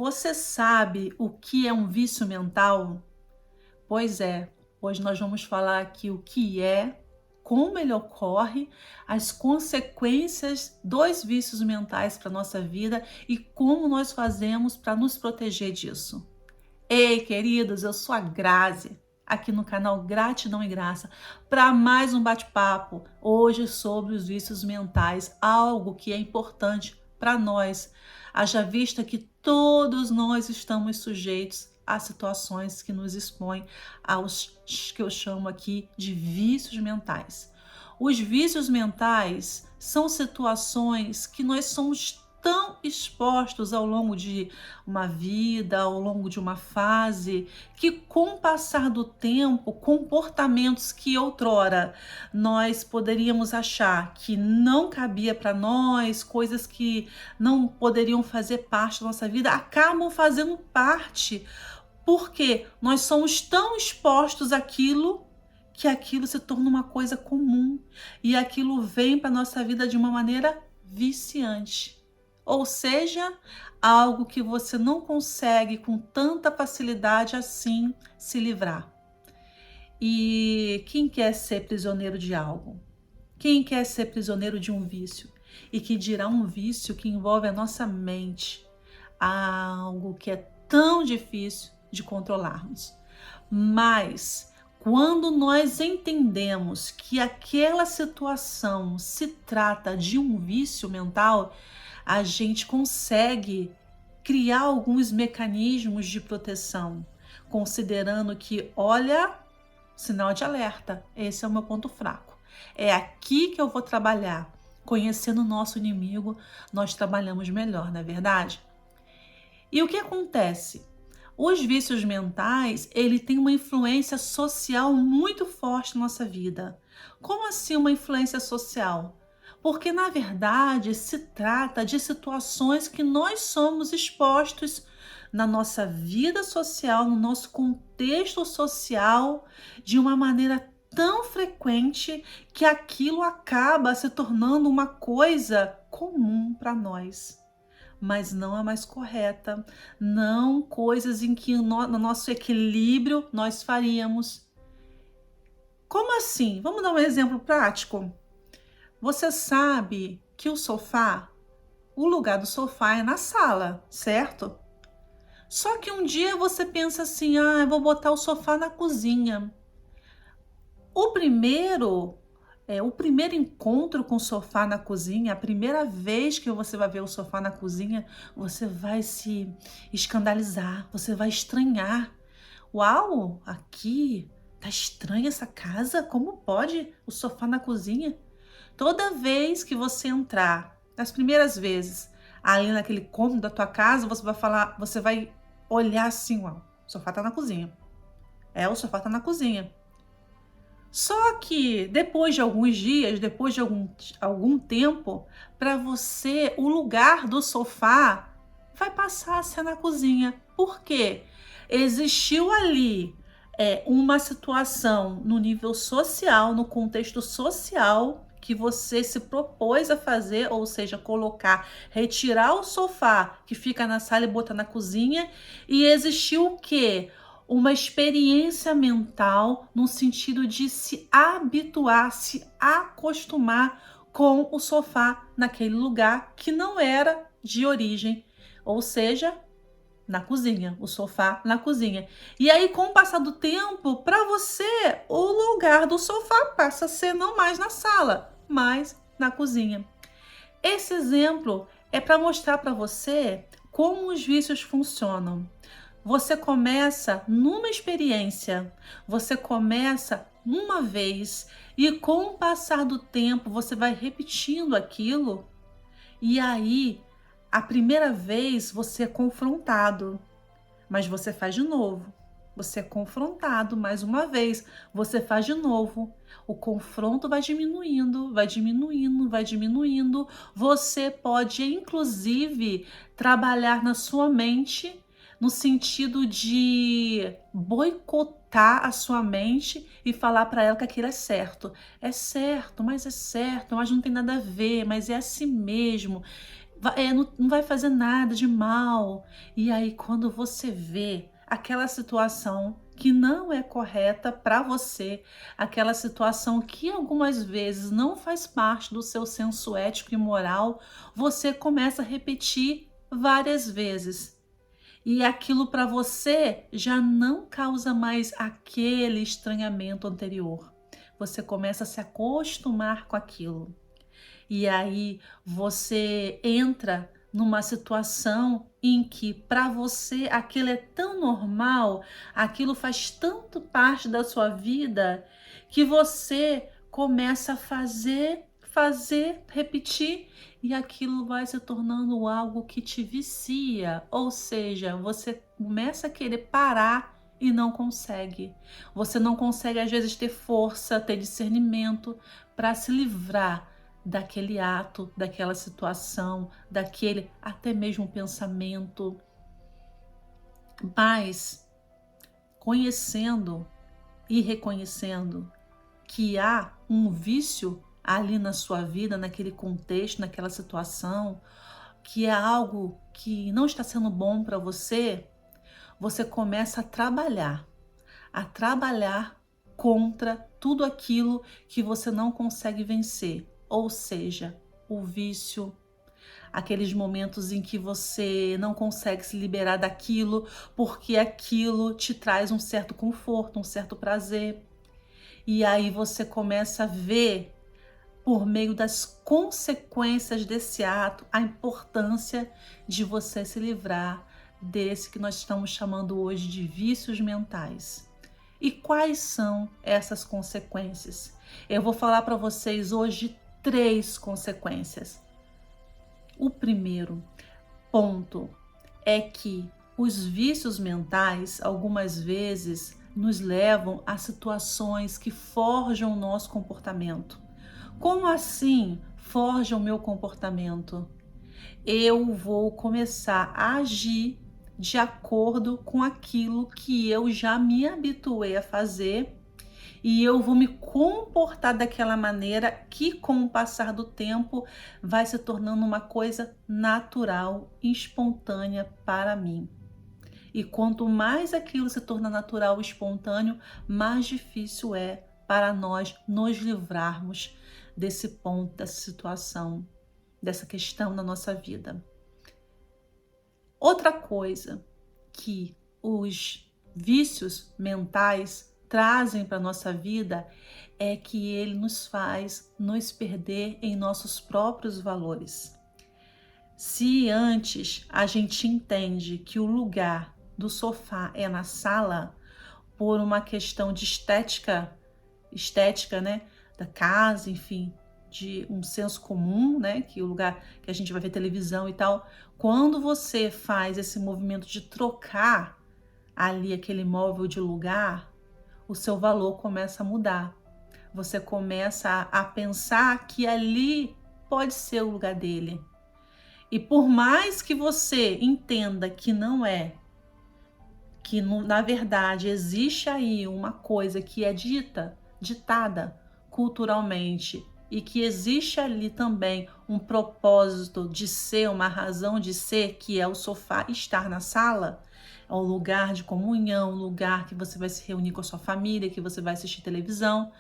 Você sabe o que é um vício mental? Pois é, hoje nós vamos falar aqui o que é, como ele ocorre, as consequências dos vícios mentais para a nossa vida e como nós fazemos para nos proteger disso. Ei, queridos, eu sou a Grazi, aqui no canal Gratidão e Graça, para mais um bate-papo, hoje sobre os vícios mentais, algo que é importante para nós, haja vista que todos nós estamos sujeitos a situações que nos expõem aos que eu chamo aqui de vícios mentais. Os vícios mentais são situações que nós somos tão expostos ao longo de uma vida, ao longo de uma fase, que com o passar do tempo, comportamentos que outrora nós poderíamos achar que não cabia para nós, coisas que não poderiam fazer parte da nossa vida, acabam fazendo parte, porque nós somos tão expostos àquilo que aquilo se torna uma coisa comum e aquilo vem para nossa vida de uma maneira viciante. Ou seja, algo que você não consegue com tanta facilidade assim se livrar. E quem quer ser prisioneiro de algo? Quem quer ser prisioneiro de um vício? E que dirá um vício que envolve a nossa mente, algo que é tão difícil de controlarmos. Mas quando nós entendemos que aquela situação se trata de um vício mental, a gente consegue criar alguns mecanismos de proteção, considerando que, olha, sinal de alerta, esse é o meu ponto fraco. É aqui que eu vou trabalhar. Conhecendo o nosso inimigo, nós trabalhamos melhor, não é verdade? E o que acontece? Os vícios mentais, ele tem uma influência social muito forte na nossa vida. Como assim uma influência social? Porque, na verdade, se trata de situações que nós somos expostos na nossa vida social, no nosso contexto social, de uma maneira tão frequente que aquilo acaba se tornando uma coisa comum para nós. Mas não a mais correta, não coisas em que no nosso equilíbrio nós faríamos. Como assim? Vamos dar um exemplo prático? Você sabe que o lugar do sofá é na sala, certo? Só que um dia você pensa assim, eu vou botar o sofá na cozinha. O primeiro encontro com o sofá na cozinha, a primeira vez que você vai ver o sofá na cozinha, você vai se escandalizar, você vai estranhar. Uau, aqui tá estranha essa casa, como pode o sofá na cozinha? Toda vez que você entrar, nas primeiras vezes, ali naquele cômodo da tua casa, você vai olhar assim, ó, o sofá tá na cozinha. O sofá tá na cozinha. Só que depois de alguns dias, depois de algum tempo, para você, o lugar do sofá vai passar a ser na cozinha. Por quê? Existiu ali uma situação no nível social, no contexto social, que você se propôs a fazer, ou seja, retirar o sofá que fica na sala e botar na cozinha, e existiu o quê? Uma experiência mental no sentido de se habituar, se acostumar com o sofá naquele lugar que não era de origem, ou seja, na cozinha, o sofá na cozinha. E aí, com o passar do tempo, para você, o lugar do sofá passa a ser não mais na sala, mas na cozinha. Esse exemplo é para mostrar para você como os vícios funcionam. Você começa numa experiência, você começa uma vez e com o passar do tempo você vai repetindo aquilo e aí a primeira vez você é confrontado, mas você faz de novo. Você é confrontado mais uma vez, você faz de novo. O confronto vai diminuindo, vai diminuindo, vai diminuindo. Você pode, inclusive, trabalhar na sua mente no sentido de boicotar a sua mente e falar para ela que aquilo é certo, mas não tem nada a ver, mas é assim mesmo. não vai fazer nada de mal. E aí, quando você vê aquela situação que não é correta para você, aquela situação que algumas vezes não faz parte do seu senso ético e moral, você começa a repetir várias vezes. E aquilo para você já não causa mais aquele estranhamento anterior. Você começa a se acostumar com aquilo. E aí você entra numa situação em que para você aquilo é tão normal, aquilo faz tanto parte da sua vida, que você começa a fazer, repetir, e aquilo vai se tornando algo que te vicia, ou seja, você começa a querer parar e não consegue. Você não consegue às vezes ter força, ter discernimento para se livrar daquele ato, daquela situação, daquele até mesmo pensamento. Mas conhecendo e reconhecendo que há um vício ali na sua vida, naquele contexto, naquela situação, que é algo que não está sendo bom para você, você começa a trabalhar contra tudo aquilo que você não consegue vencer. Ou seja, o vício, aqueles momentos em que você não consegue se liberar daquilo, porque aquilo te traz um certo conforto, um certo prazer. E aí você começa a ver, por meio das consequências desse ato, a importância de você se livrar desse que nós estamos chamando hoje de vícios mentais. E quais são essas consequências? Eu vou falar para vocês hoje 3 consequências. O primeiro ponto é que os vícios mentais, algumas vezes, nos levam a situações que forjam o nosso comportamento. Como assim forjam o meu comportamento? Eu vou começar a agir de acordo com aquilo que eu já me habituei a fazer, e eu vou me comportar daquela maneira que, com o passar do tempo, vai se tornando uma coisa natural, espontânea para mim. E quanto mais aquilo se torna natural e espontâneo, mais difícil é para nós nos livrarmos desse ponto, dessa situação, dessa questão na nossa vida. Outra coisa que os vícios mentais trazem para a nossa vida é que ele nos faz nos perder em nossos próprios valores. Se antes a gente entende que o lugar do sofá é na sala, por uma questão de estética, né, da casa, enfim, de um senso comum, né, que o lugar que a gente vai ver televisão e tal, quando você faz esse movimento de trocar ali aquele móvel de lugar, o seu valor começa a mudar. Você começa a pensar que ali pode ser o lugar dele. E por mais que você entenda que não é, que na verdade existe aí uma coisa que é ditada culturalmente, e que existe ali também um propósito de ser, uma razão de ser, que é o sofá estar na sala, é um lugar de comunhão, um lugar que você vai se reunir com a sua família, que você vai assistir televisão.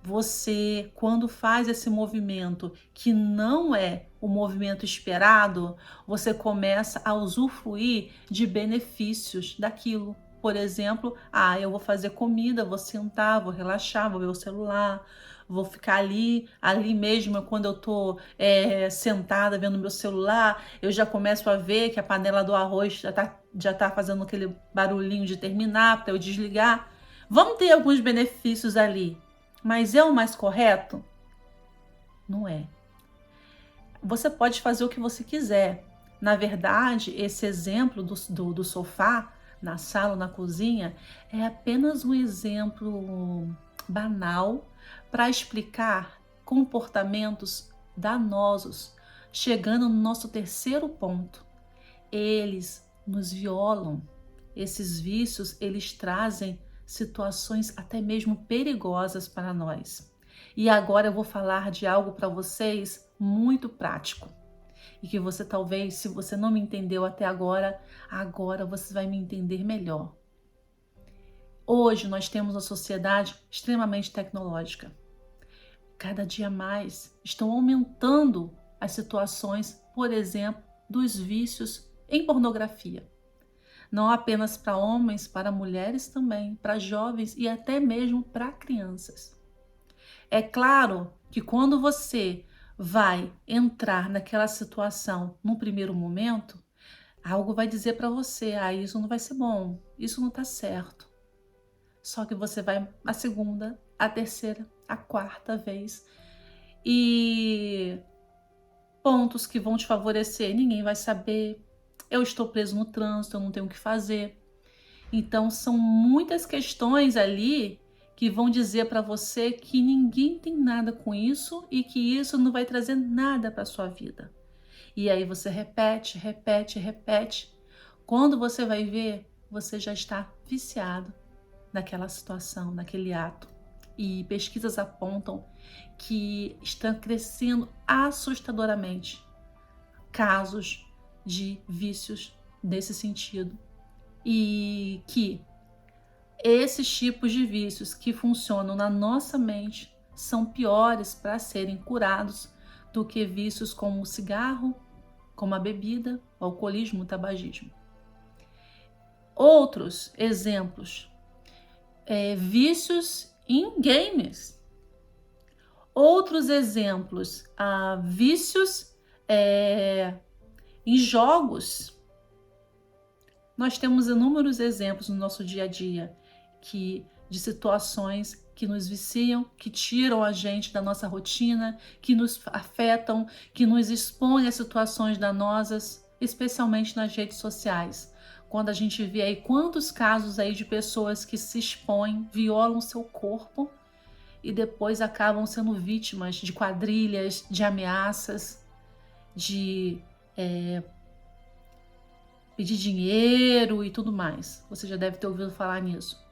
Você, quando faz esse movimento que não é o movimento esperado, você começa a usufruir de benefícios daquilo. Por exemplo, eu vou fazer comida, vou sentar, vou relaxar, vou ver o celular, vou ficar ali mesmo. Quando eu tô sentada vendo meu celular, eu já começo a ver que a panela do arroz já tá fazendo aquele barulhinho de terminar para eu desligar. Vão ter alguns benefícios ali, mas é o mais correto? Não é. Você pode fazer o que você quiser. Na verdade, esse exemplo do sofá na sala ou na cozinha é apenas um exemplo banal para explicar comportamentos danosos, chegando no nosso terceiro ponto. Eles nos violam. Esses vícios, eles trazem situações até mesmo perigosas para nós. E agora eu vou falar de algo para vocês muito prático. E que você talvez, se você não me entendeu até agora, agora você vai me entender melhor. Hoje nós temos uma sociedade extremamente tecnológica. Cada dia mais estão aumentando as situações, por exemplo, dos vícios em pornografia. Não apenas para homens, para mulheres também, para jovens e até mesmo para crianças. É claro que quando você vai entrar naquela situação num primeiro momento, algo vai dizer para você, isso não vai ser bom, isso não está certo. Só que você vai a segunda, a terceira, a quarta vez e pontos que vão te favorecer, ninguém vai saber. Eu estou preso no trânsito, eu não tenho o que fazer. Então são muitas questões ali que vão dizer para você que ninguém tem nada com isso e que isso não vai trazer nada para sua vida. E aí você repete, repete, repete. Quando você vai ver, você já está viciado naquela situação, naquele ato. E pesquisas apontam que estão crescendo assustadoramente casos de vícios nesse sentido. E que esses tipos de vícios que funcionam na nossa mente são piores para serem curados do que vícios como o cigarro, como a bebida, o alcoolismo, o tabagismo. Outros exemplos, vícios em games. Outros exemplos, vícios em jogos. Nós temos inúmeros exemplos no nosso dia a dia de situações que nos viciam, que tiram a gente da nossa rotina, que nos afetam, que nos expõem a situações danosas, especialmente nas redes sociais. Quando a gente vê aí quantos casos aí de pessoas que se expõem, violam seu corpo e depois acabam sendo vítimas de quadrilhas, de ameaças, de pedir dinheiro e tudo mais. Você já deve ter ouvido falar nisso.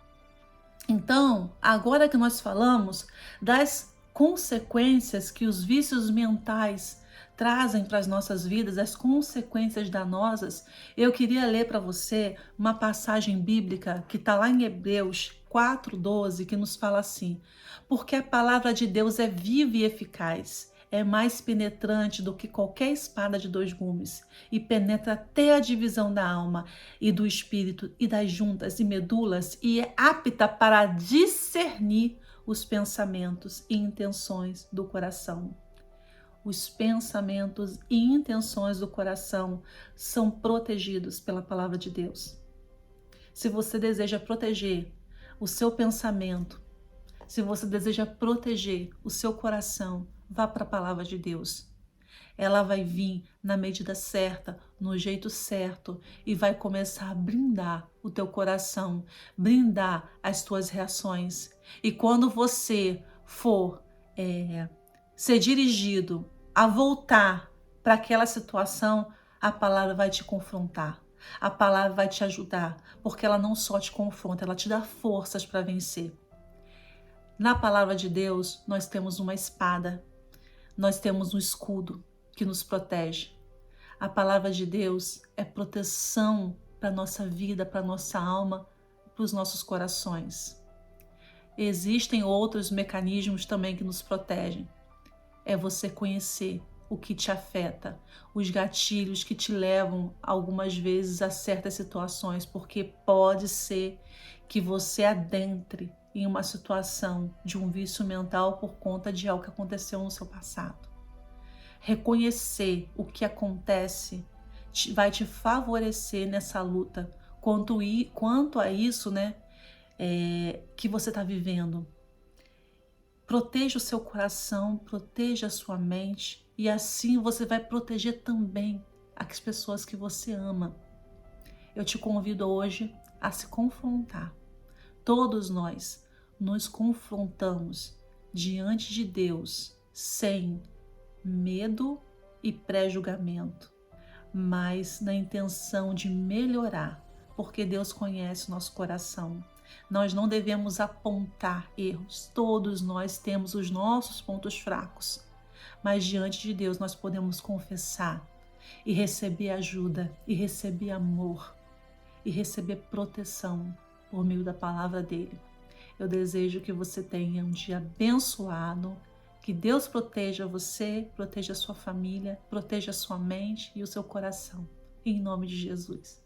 Então, agora que nós falamos das consequências que os vícios mentais trazem para as nossas vidas, as consequências danosas, eu queria ler para você uma passagem bíblica que está lá em Hebreus 4:12, que nos fala assim: porque a palavra de Deus é viva e eficaz, é mais penetrante do que qualquer espada de 2 gumes e penetra até a divisão da alma e do espírito e das juntas e medulas e é apta para discernir os pensamentos e intenções do coração. Os pensamentos e intenções do coração são protegidos pela palavra de Deus. Se você deseja proteger o seu pensamento, se você deseja proteger o seu coração, vá para a palavra de Deus. Ela vai vir na medida certa, no jeito certo e vai começar a blindar o teu coração, blindar as tuas reações. E quando você for ser dirigido a voltar para aquela situação, a palavra vai te confrontar. A palavra vai te ajudar, porque ela não só te confronta, ela te dá forças para vencer. Na palavra de Deus, nós temos uma espada, nós temos um escudo que nos protege. A palavra de Deus é proteção para a nossa vida, para a nossa alma, para os nossos corações. Existem outros mecanismos também que nos protegem. É você conhecer o que te afeta, os gatilhos que te levam algumas vezes a certas situações, porque pode ser que você adentre em uma situação de um vício mental por conta de algo que aconteceu no seu passado. Reconhecer o que acontece vai te favorecer nessa luta quanto a isso, que você está vivendo. Proteja o seu coração, proteja a sua mente e assim você vai proteger também as pessoas que você ama. Eu te convido hoje a se confrontar. Todos nós nos confrontamos diante de Deus sem medo e pré-julgamento, mas na intenção de melhorar, porque Deus conhece o nosso coração. Nós não devemos apontar erros, todos nós temos os nossos pontos fracos, mas diante de Deus nós podemos confessar e receber ajuda, e receber amor, e receber proteção por meio da palavra dele. Eu desejo que você tenha um dia abençoado, que Deus proteja você, proteja a sua família, proteja a sua mente e o seu coração. Em nome de Jesus.